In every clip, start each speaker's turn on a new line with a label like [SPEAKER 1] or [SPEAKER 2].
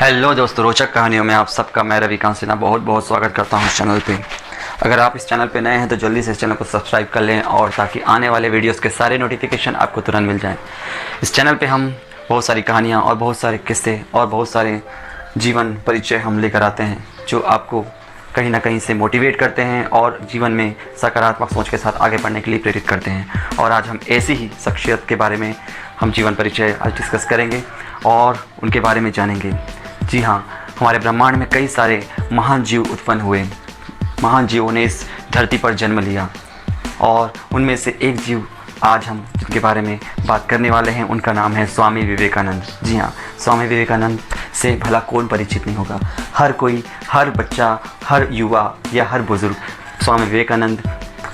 [SPEAKER 1] Hello दोस्तों, रोचक कहानियों में आप सबका मैं रविकांत सिन्हा बहुत बहुत स्वागत करता हूं इस चैनल पे। अगर आप इस चैनल पे नए हैं तो जल्दी से इस चैनल को सब्सक्राइब कर लें और ताकि आने वाले वीडियोस के सारे नोटिफिकेशन आपको तुरंत मिल जाएं। इस चैनल पे हम बहुत सारी कहानियाँ और बहुत सारे किस्से और बहुत सारे जीवन परिचय हम लेकर आते हैं जो आपको कहीं ना कहीं से मोटिवेट करते हैं और जीवन में सकारात्मक सोच के साथ आगे बढ़ने के लिए प्रेरित करते हैं। और आज हम ऐसी ही शख्सियत के बारे में हम जीवन परिचय आज डिस्कस करेंगे और उनके बारे में जानेंगे। जी हाँ, हमारे ब्रह्मांड में कई सारे महान जीव उत्पन्न हुए, महान जीवों ने इस धरती पर जन्म लिया और उनमें से एक जीव आज हम जिनके बारे में बात करने वाले हैं उनका नाम है स्वामी विवेकानंद। जी हाँ, स्वामी विवेकानंद से भला कौन परिचित नहीं होगा। हर कोई, हर बच्चा, हर युवा या हर बुज़ुर्ग स्वामी विवेकानंद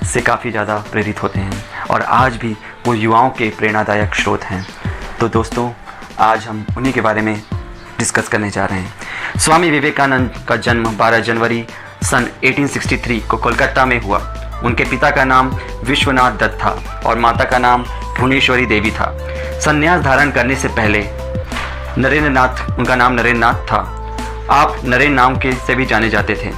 [SPEAKER 1] से काफ़ी ज़्यादा प्रेरित होते हैं और आज भी वो युवाओं के प्रेरणादायक स्रोत हैं। तो दोस्तों, आज हम उन्हीं के बारे में डिस्कस करने जा रहे हैं। स्वामी विवेकानंद का जन्म 12 जनवरी सन 1863 को कोलकाता में हुआ। उनके पिता का नाम विश्वनाथ दत्त था और माता का नाम भुवनेश्वरी देवी था। संन्यास धारण करने से पहले उनका नाम नरेंद्र नाथ था। आप नरेंद्र नाम के से भी जाने जाते थे।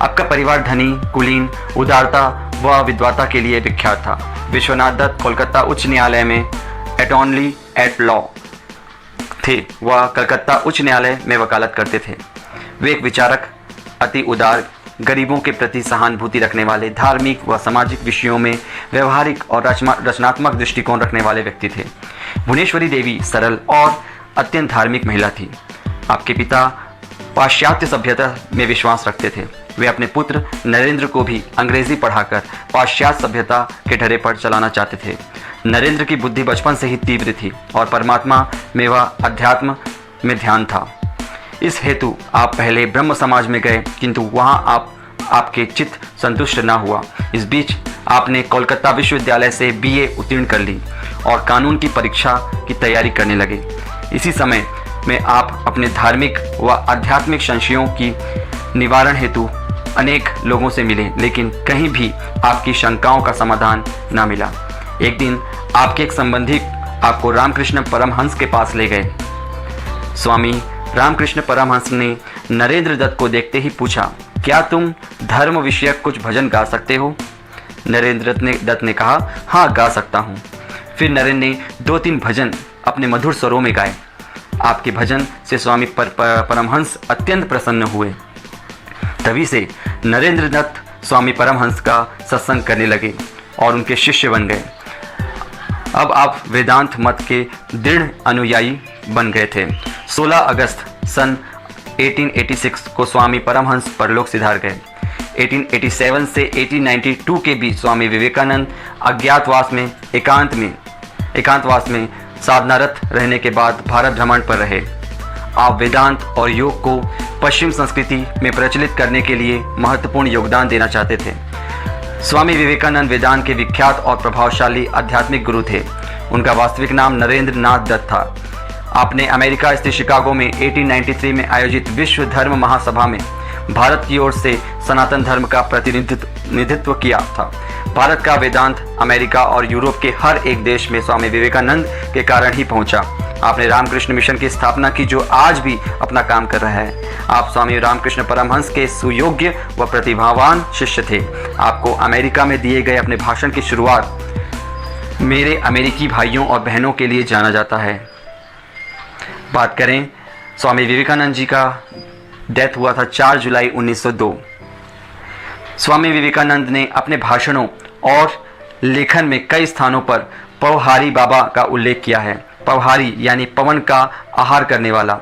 [SPEAKER 1] आपका परिवार धनी, कुलीन, उदारता व विद्वता के लिए विख्यात था। विश्वनाथ दत्त कोलकाता उच्च न्यायालय में अटॉर्नी एट लॉ थे। वह कलकत्ता उच्च न्यायालय में वकालत करते थे। वे एक विचारक, अति उदार, गरीबों के प्रति सहानुभूति रखने वाले, धार्मिक व सामाजिक विषयों में व्यवहारिक और रचनात्मक दृष्टिकोण रखने वाले व्यक्ति थे। भुवनेश्वरी देवी सरल और अत्यंत धार्मिक महिला थी। आपके पिता पाश्चात्य सभ्यता में विश्वास रखते थे। वे अपने पुत्र नरेंद्र को भी अंग्रेजी पढ़ाकर पाश्चात्य सभ्यता के ढर्रे पर चलाना चाहते थे। नरेंद्र की बुद्धि बचपन से ही तीव्र थी और परमात्मा में व अध्यात्म में ध्यान था। इस हेतु आप पहले ब्रह्म समाज में गए, किंतु वहां आपके चित्त संतुष्ट न हुआ। इस बीच आपने कोलकाता विश्वविद्यालय से बीए उत्तीर्ण कर ली और कानून की परीक्षा की तैयारी करने लगे। इसी समय में आप अपने धार्मिक व आध्यात्मिक संशयों की निवारण हेतु अनेक लोगों से मिले, लेकिन कहीं भी आपकी शंकाओं का समाधान न मिला। एक दिन आपके एक संबंधी आपको रामकृष्ण परमहंस के पास ले गए। स्वामी रामकृष्ण परमहंस ने नरेंद्र दत्त को देखते ही पूछा, क्या तुम धर्म विषयक कुछ भजन गा सकते हो? नरेंद्र दत्त ने कहा, हाँ, गा सकता हूँ। फिर नरेंद्र ने 2-3 भजन अपने मधुर स्वरों में गाए। आपके भजन से स्वामी परमहंस अत्यंत प्रसन्न हुए। तभी से नरेंद्र दत्त स्वामी परमहंस का सत्संग करने लगे और उनके शिष्य बन गए। अब आप वेदांत मत के दृढ़ अनुयायी बन गए थे। 16 अगस्त सन 1886 को स्वामी परमहंस परलोक सिधार गए। 1887 से 1892 के बीच स्वामी विवेकानंद अज्ञातवास में एकांतवास में साधनारत रहने के बाद भारत भ्रमण पर रहे। आप वेदांत और योग को पश्चिम संस्कृति में प्रचलित करने के लिए महत्वपूर्ण योगदान देना चाहते थे। स्वामी विवेकानंद वेदांत के विख्यात और प्रभावशाली आध्यात्मिक गुरु थे। उनका वास्तविक नाम नरेंद्र नाथ दत्त था। आपने अमेरिका स्थित शिकागो में 1893 में आयोजित विश्व धर्म महासभा में भारत की ओर से सनातन धर्म का प्रतिनिधित्व किया था। भारत का वेदांत अमेरिका और यूरोप के हर एक देश में स्वामी विवेकानंद के कारण ही पहुंचा। आपने रामकृष्ण मिशन की स्थापना की जो आज भी अपना काम कर रहा है। आप स्वामी रामकृष्ण परमहंस के सुयोग्य व प्रतिभावान शिष्य थे। आपको अमेरिका में दिए गए अपने भाषण की शुरुआत मेरे अमेरिकी भाइयों और बहनों के लिए जाना जाता है। बात करें, स्वामी विवेकानंद जी का डेथ हुआ था 4 जुलाई 1902। स्वामी विवेकानंद ने अपने भाषणों और लेखन में कई स्थानों पर पवहारी बाबा का उल्लेख किया है। पवहारी यानी पवन का आहार करने वाला।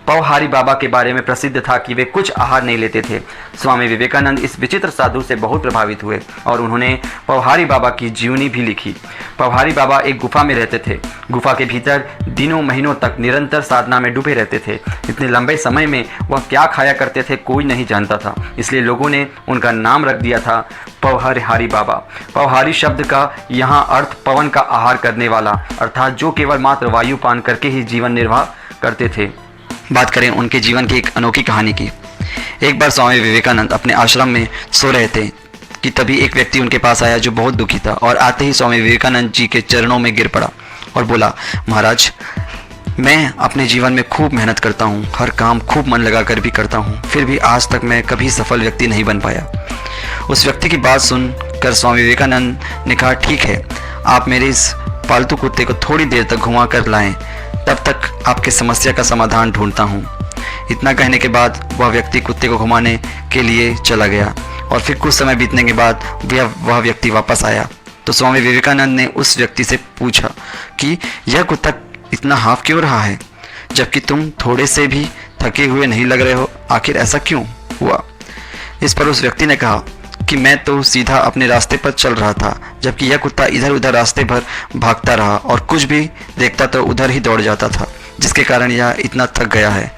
[SPEAKER 1] पवहारी बाबा के बारे में प्रसिद्ध था कि वे कुछ आहार नहीं लेते थे। स्वामी विवेकानंद इस विचित्र साधु से बहुत प्रभावित हुए और उन्होंने पवहारी बाबा की जीवनी भी लिखी। पवहारी बाबा एक गुफा में रहते थे। गुफा के भीतर दिनों महीनों तक निरंतर साधना में डूबे रहते थे। इतने लंबे समय में वह क्या खाया करते थे कोई नहीं जानता था, इसलिए लोगों ने उनका नाम रख दिया था पवहारी बाबा। पवहारी शब्द का यहाँ अर्थ पवन का आहार करने वाला, अर्थात जो केवल मात्र वायु पान करके ही जीवन निर्वाह करते थे। बात करें उनके जीवन की एक अनोखी कहानी की। एक बार स्वामी विवेकानंद अपने आश्रम में सो रहे थे कि तभी एक व्यक्ति उनके पास आया जो बहुत दुखी था और आते ही स्वामी विवेकानंद जी के चरणों में गिर पड़ा और बोला, महाराज, मैं अपने जीवन में खूब मेहनत करता हूँ, हर काम खूब मन लगा कर भी करता हूँ, फिर भी आज तक मैं कभी सफल व्यक्ति नहीं बन पाया। उस व्यक्ति की बात सुनकर स्वामी विवेकानंद ने कहा, ठीक है, आप मेरे इस पालतू कुत्ते को थोड़ी देर तक घुमा कर लाएं, तब तक आपकी समस्या का समाधान ढूंढता हूँ। इतना कहने के बाद वह व्यक्ति कुत्ते को घुमाने के लिए चला गया और फिर कुछ समय बीतने के बाद वह व्यक्ति वापस आया तो स्वामी विवेकानंद ने उस व्यक्ति से पूछा कि यह कुत्ता इतना हाफ क्यों रहा है, जबकि तुम थोड़े से भी थके हुए नहीं लग रहे हो, आखिर ऐसा क्यों हुआ। इस पर उस व्यक्ति ने कहा कि मैं तो सीधा अपने रास्ते पर चल रहा था, जबकि यह कुत्ता इधर उधर रास्ते भर भागता रहा और कुछ भी देखता तो उधर ही दौड़ जाता था, जिसके कारण यह इतना थक गया है।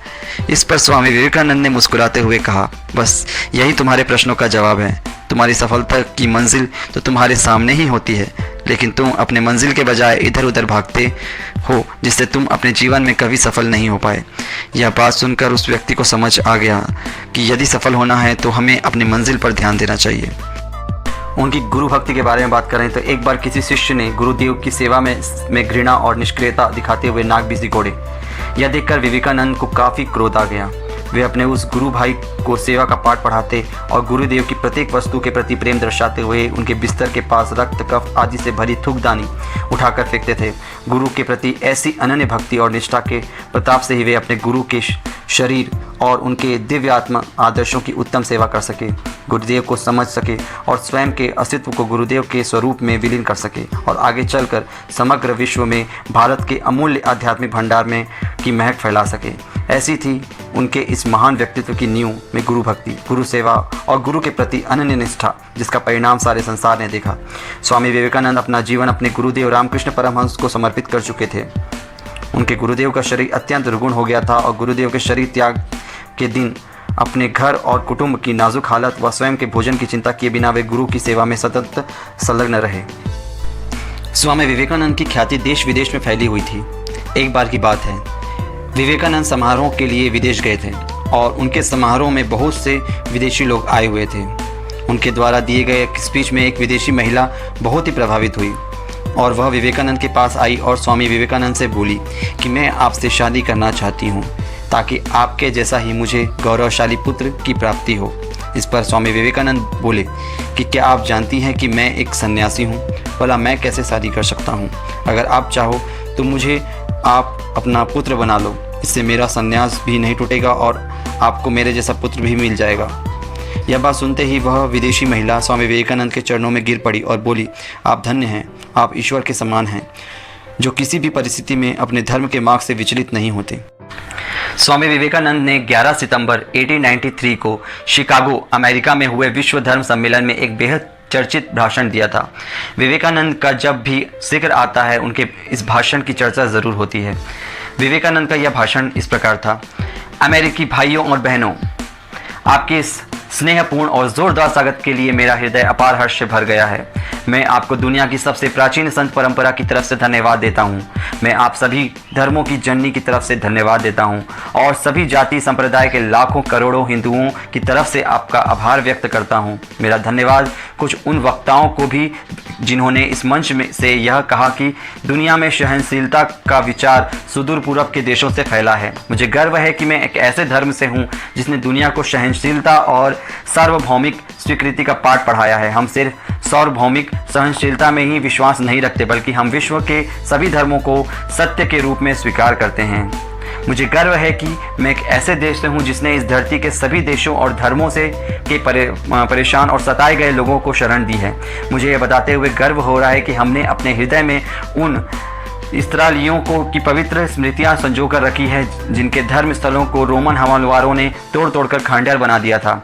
[SPEAKER 1] इस पर स्वामी विवेकानंद ने मुस्कुराते हुए कहा, बस यही तुम्हारे प्रश्नों का जवाब है। तुम्हारी सफलता की मंजिल तो तुम्हारे सामने ही होती है, लेकिन तुम अपने मंजिल के बजाय इधर उधर भागते हो, जिससे तुम अपने जीवन में कभी सफल नहीं हो पाए। यह बात सुनकर उस व्यक्ति को समझ आ गया कि यदि सफल होना है तो हमें अपनी मंजिल पर ध्यान देना चाहिए। उनकी गुरु भक्ति के बारे में बात करें तो एक बार किसी शिष्य ने गुरुदेव की सेवा में घृणा और निष्क्रियता दिखाते हुए नाक बीसी कोड़े। यह देखकर विवेकानंद को काफ़ी क्रोध आ गया। वे अपने उस गुरु भाई को सेवा का पाठ पढ़ाते और गुरुदेव की प्रत्येक वस्तु के प्रति प्रेम दर्शाते हुए उनके बिस्तर के पास रक्त, कफ आदि से भरी थूकदानी उठाकर फेंकते थे। गुरु के प्रति ऐसी अनन्य भक्ति और निष्ठा के प्रताप से ही वे अपने गुरु के शरीर और उनके दिव्यात्म आदर्शों की उत्तम सेवा कर सके, गुरुदेव को समझ सके और स्वयं के अस्तित्व को गुरुदेव के स्वरूप में विलीन कर सके और आगे चलकर समग्र विश्व में भारत के अमूल्य आध्यात्मिक भंडार में की महक फैला सके। ऐसी थी उनके इस महान व्यक्तित्व की नींव में गुरु भक्ति, गुरु सेवा और गुरु के प्रति अनन्य निष्ठा, जिसका परिणाम सारे संसार ने देखा। स्वामी विवेकानंद अपना जीवन अपने गुरुदेव रामकृष्ण परमहंस को समर्पित कर चुके थे। उनके गुरुदेव का शरीर अत्यंत दुर्गुण हो गया था और गुरुदेव के शरीर त्याग के दिन अपने घर और कुटुंब की नाजुक हालत व स्वयं के भोजन की चिंता किए बिना वे गुरु की सेवा में सतत संलग्न रहे। स्वामी विवेकानंद की ख्याति देश विदेश में फैली हुई थी। एक बार की बात है, विवेकानंद समारोह के लिए विदेश गए थे और उनके समारोह में बहुत से विदेशी लोग आए हुए थे। उनके द्वारा दिए गए एक स्पीच में एक विदेशी महिला बहुत ही प्रभावित हुई और वह विवेकानंद के पास आई और स्वामी विवेकानंद से बोली कि मैं आपसे शादी करना चाहती हूँ ताकि आपके जैसा ही मुझे गौरवशाली पुत्र की प्राप्ति हो। इस पर स्वामी विवेकानंद बोले कि क्या आप जानती हैं कि मैं एक सन्यासी हूँ, भला मैं कैसे शादी कर सकता हूँ। अगर आप चाहो तो मुझे आप अपना पुत्र बना लो, इससे मेरा संन्यास भी नहीं टूटेगा और आपको मेरे जैसा पुत्र भी मिल जाएगा। यह बात सुनते ही वह विदेशी महिला स्वामी विवेकानंद के चरणों में गिर पड़ी और बोली, आप धन्य हैं, आप ईश्वर के समान हैं, जो किसी भी परिस्थिति में अपने धर्म के मार्ग से विचलित नहीं होते। स्वामी विवेकानंद ने 11 सितंबर 1893 को शिकागो, अमेरिका में हुए विश्व धर्म सम्मेलन में एक बेहद चर्चित भाषण दिया था। विवेकानंद का जब भी जिक्र आता है उनके इस भाषण की चर्चा ज़रूर होती है। विवेकानंद का यह भाषण इस प्रकार था, अमेरिकी भाइयों और बहनों, आपके इस स्नेहपूर्ण और जोरदार स्वागत के लिए मेरा हृदय अपार हर्ष से भर गया है। मैं आपको दुनिया की सबसे प्राचीन संत परंपरा की तरफ से धन्यवाद देता हूँ। मैं आप सभी धर्मों की जननी की तरफ से धन्यवाद देता हूँ और सभी जाति संप्रदाय के लाखों करोड़ों हिंदुओं की तरफ से आपका आभार व्यक्त करता हूँ। मेरा धन्यवाद कुछ उन वक्ताओं को भी जिन्होंने इस मंच में से यह कहा कि दुनिया में सहनशीलता का विचार सुदूर पूर्व के देशों से फैला है। मुझे गर्व है कि मैं एक ऐसे धर्म से हूँ जिसने दुनिया को सहनशीलता और सार्वभौमिक स्वीकृति का पाठ पढ़ाया है। हम सिर्फ सार्वभौमिक सहनशीलता में ही विश्वास नहीं रखते, बल्कि हम विश्व के सभी धर्मों को सत्य के रूप में स्वीकार करते हैं। मुझे गर्व है कि मैं एक ऐसे देश से हूँ जिसने इस धरती के सभी देशों और धर्मों से के परेशान और सताए गए लोगों को शरण दी है। मुझे यह बताते हुए गर्व हो रहा है कि हमने अपने हृदय में उन इस्राएलियों को की पवित्र स्मृतियाँ संजो कर रखी है जिनके धर्म स्थलों को रोमन हमलावरों ने तोड़ तोड़कर खंडहर बना दिया था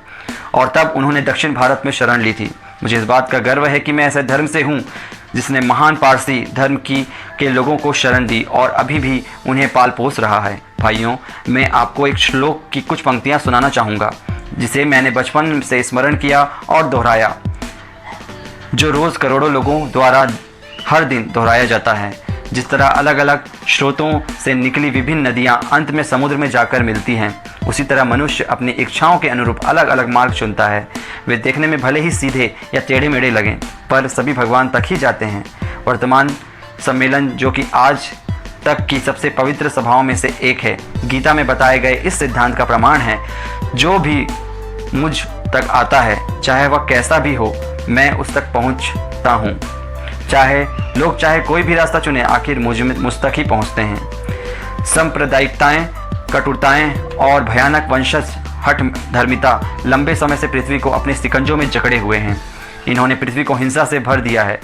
[SPEAKER 1] और तब उन्होंने दक्षिण भारत में शरण ली थी। मुझे इस बात का गर्व है कि मैं ऐसे धर्म से हूँ जिसने महान पारसी धर्म के लोगों को शरण दी और अभी भी उन्हें पाल पोस रहा है। भाइयों, मैं आपको एक श्लोक की कुछ पंक्तियाँ सुनाना चाहूँगा जिसे मैंने बचपन से स्मरण किया और दोहराया, जो रोज़ करोड़ों लोगों द्वारा हर दिन दोहराया जाता है। जिस तरह अलग अलग स्रोतों से निकली विभिन्न नदियाँ अंत में समुद्र में जाकर मिलती हैं, उसी तरह मनुष्य अपनी इच्छाओं के अनुरूप अलग अलग मार्ग चुनता है। वे देखने में भले ही सीधे या टेढ़े मेढ़े लगें, पर सभी भगवान तक ही जाते हैं। वर्तमान सम्मेलन जो कि आज पुस्तक की सबसे पवित्र सभाओं में से एक है। गीता में बताए गए इस सिद्धांत का प्रमाण है, जो भी मुझ तक आता है, चाहे वह कैसा भी हो, मैं उस तक पहुंचता हूं। चाहे कोई भी रास्ता चुने, आखिर मुझ तक ही पहुंचते हैं। सांप्रदायिकताएं, कटुताएं और भयानक वंशज हठ धर्मिता लंबे समय से पृथ्वी को अपने शिकंजों में जकड़े हुए हैं। इन्होंने पृथ्वी को हिंसा से भर दिया है।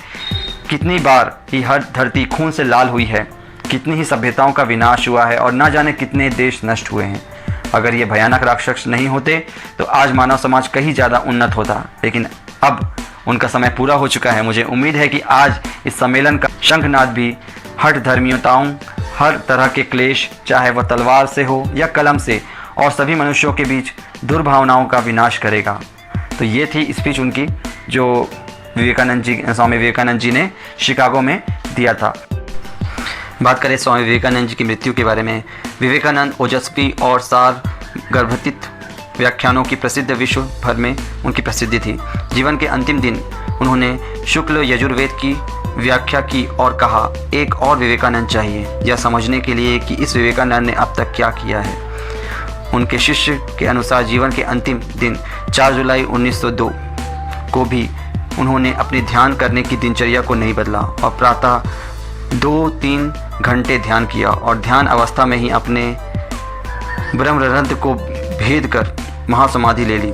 [SPEAKER 1] कितनी बार ही हर धरती खून से लाल हुई है, कितनी ही सभ्यताओं का विनाश हुआ है और ना जाने कितने देश नष्ट हुए हैं। अगर ये भयानक राक्षस नहीं होते तो आज मानव समाज कहीं ज़्यादा उन्नत होता, लेकिन अब उनका समय पूरा हो चुका है। मुझे उम्मीद है कि आज इस सम्मेलन का शंखनाद भी हठ धर्मीयताओं, हर तरह के क्लेश, चाहे वह तलवार से हो या कलम से, और सभी मनुष्यों के बीच दुर्भावनाओं का विनाश करेगा। तो ये थी स्पीच उनकी, जो स्वामी विवेकानंद जी ने शिकागो में दिया था। बात करें स्वामी विवेकानंद जी की मृत्यु के बारे में। विवेकानंद ओजस्वी और सार गर्भित व्याख्यानों की प्रसिद्ध विश्व भर में उनकी प्रसिद्धि थी। जीवन के अंतिम दिन उन्होंने शुक्ल यजुर्वेद की व्याख्या की और कहा, एक और विवेकानंद चाहिए, यह समझने के लिए कि इस विवेकानंद ने अब तक क्या किया है। उनके शिष्य के अनुसार जीवन के अंतिम दिन 4 जुलाई 1902 को भी उन्होंने अपने ध्यान करने की दिनचर्या को नहीं बदला और प्रातः 2-3 घंटे ध्यान किया और ध्यान अवस्था में ही अपने ब्रह्मरंध्र को भेद कर महासमाधि ले ली।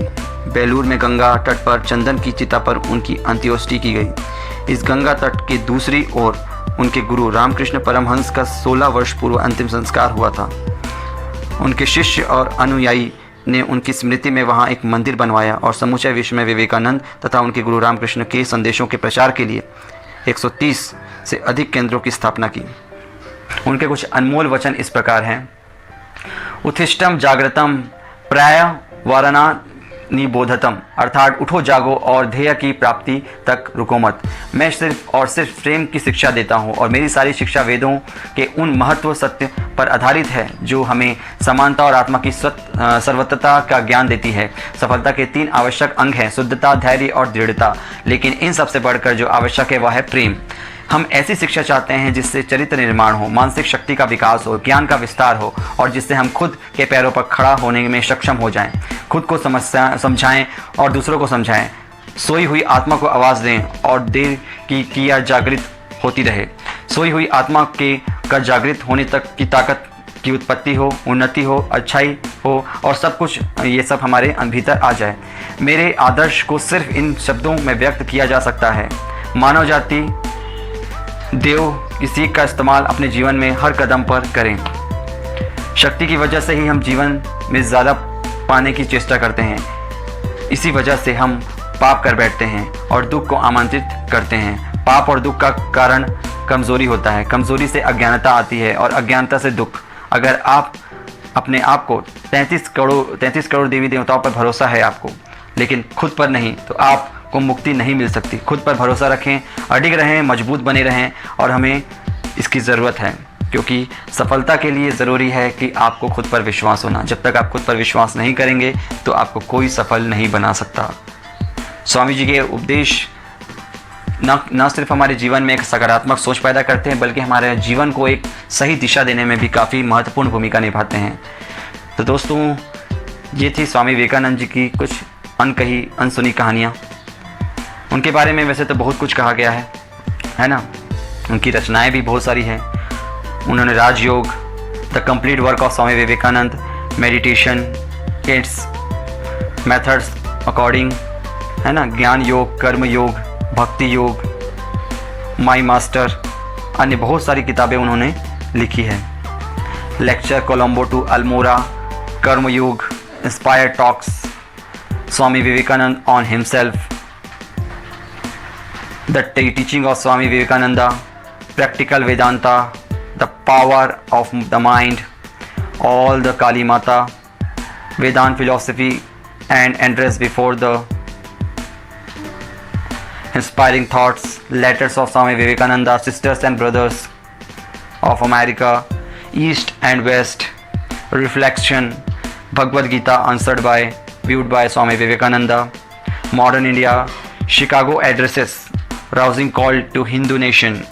[SPEAKER 1] बेलूर में गंगा तट पर चंदन की चिता पर उनकी अंत्योष्टि की गई। इस गंगा तट के दूसरी ओर उनके गुरु रामकृष्ण परमहंस का 16 वर्ष पूर्व अंतिम संस्कार हुआ था। उनके शिष्य और अनुयायी ने उनकी स्मृति में वहां एक मंदिर बनवाया और समूचे विश्व में विवेकानंद तथा उनके गुरु रामकृष्ण के संदेशों के प्रचार के लिए 130 से अधिक केंद्रों की स्थापना की। उनके कुछ अनमोल वचन इस प्रकार हैं। उत्तिष्ठम जागृतम प्राय वारणा निबोधतम, अर्थात उठो जागो और ध्येय की प्राप्ति तक रुको मत। मैं सिर्फ और सिर्फ प्रेम की शिक्षा देता हूँ और मेरी सारी शिक्षा वेदों के उन महत्व सत्य पर आधारित है जो हमें समानता और आत्मा की सर्वत्रता का ज्ञान देती है। सफलता के 3 आवश्यक अंग हैं, शुद्धता, धैर्य और दृढ़ता, लेकिन इन सबसे बढ़कर जो आवश्यक है वह है प्रेम। हम ऐसी शिक्षा चाहते हैं जिससे चरित्र निर्माण हो, मानसिक शक्ति का विकास हो, ज्ञान का विस्तार हो और जिससे हम खुद के पैरों पर खड़ा होने में सक्षम हो जाएं, खुद को समझाएं और दूसरों को समझाएं, सोई हुई आत्मा को आवाज़ दें और देर की किया जागृत होती रहे। सोई हुई आत्मा के का जागृत होने तक की ताकत की उत्पत्ति हो, उन्नति हो, अच्छाई हो और सब कुछ ये सब हमारे भीतर आ जाए। मेरे आदर्श को सिर्फ इन शब्दों में व्यक्त किया जा सकता है। मानव जाति देव की सीख का इस्तेमाल अपने जीवन में हर कदम पर करें। शक्ति की वजह से ही हम जीवन में ज़्यादा पाने की चेष्टा करते हैं। इसी वजह से हम पाप कर बैठते हैं और दुख को आमंत्रित करते हैं। पाप और दुख का कारण कमज़ोरी होता है। कमज़ोरी से अज्ञानता आती है और अज्ञानता से दुख। अगर आप अपने आप को 33 करोड़ देवी देवताओं पर भरोसा है आपको, लेकिन खुद पर नहीं, तो आपको मुक्ति नहीं मिल सकती। खुद पर भरोसा रखें, अडिग रहें, मजबूत बने रहें और हमें इसकी ज़रूरत है, क्योंकि सफलता के लिए ज़रूरी है कि आपको खुद पर विश्वास होना। जब तक आप खुद पर विश्वास नहीं करेंगे तो आपको कोई सफल नहीं बना सकता। स्वामी जी के उपदेश न सिर्फ हमारे जीवन में एक सकारात्मक सोच पैदा करते हैं, बल्कि हमारे जीवन को एक सही दिशा देने में भी काफ़ी महत्वपूर्ण भूमिका निभाते हैं। तो दोस्तों, ये थी स्वामी विवेकानंद जी की कुछ अनकही अनसुनी कहानियाँ। उनके बारे में वैसे तो बहुत कुछ कहा गया है ना। उनकी रचनाएं भी बहुत सारी हैं। उन्होंने Rajyoga, the complete work of Swami Vivekananda, meditation, its methods according, है ना, ज्ञान योग, कर्म योग, भक्ति योग, माई मास्टर, अन्य बहुत सारी किताबें उन्होंने लिखी है। Lecture Colombo to Almora, Karma Yoga, inspire talks, Swami Vivekananda on himself, the teaching of Swami Vivekananda, practical Vedanta, the power of the mind, all the Kali Mata, Vedanta philosophy and address before the inspiring thoughts, letters of Swami Vivekananda, sisters and brothers of America, East and West, reflection, Bhagavad Gita answered by, viewed by Swami Vivekananda, modern India, Chicago addresses, rousing call to Hindu nation,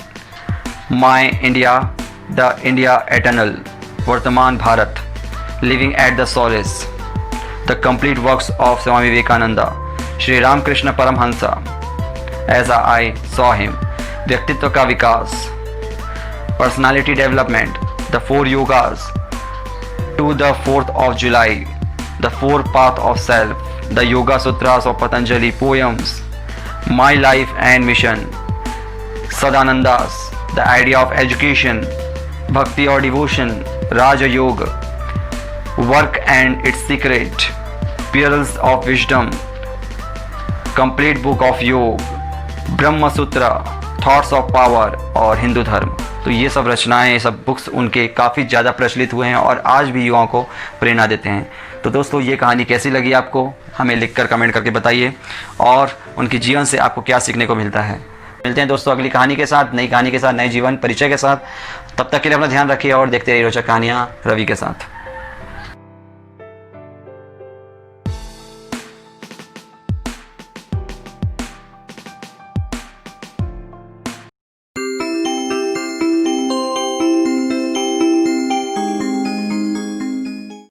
[SPEAKER 1] my India, the India eternal, वर्तमान Bharat, living at the solace, the complete works of Swami Vivekananda, Shri Ramakrishna Paramahamsa, as I saw him, व्यक्तित्व का विकास, personality development, the 4 yogas to the 4th of July, the 4 path of self, the yoga sutras of Patanjali, poems, my life and mission, Sadananda, the idea of education, bhakti or devotion, Rajyoga, work and its secret, pearls of wisdom, complete book of योग, ब्रह्म सूत्र, thoughts of power और हिंदू धर्म। तो ये सब रचनाएं, ये सब बुक्स उनके काफ़ी ज़्यादा प्रचलित हुए हैं और आज भी युवाओं को प्रेरणा देते हैं। तो दोस्तों, ये कहानी कैसी लगी आपको, हमें लिखकर कमेंट करके बताइए और उनके जीवन से आपको क्या सीखने को मिलता है। मिलते हैं दोस्तों अगली कहानी के साथ, नई कहानी के साथ, नए जीवन परिचय के साथ। तब तक के लिए अपना ध्यान रखिए और देखते रहिए रोचक कहानियाँ रवि के साथ।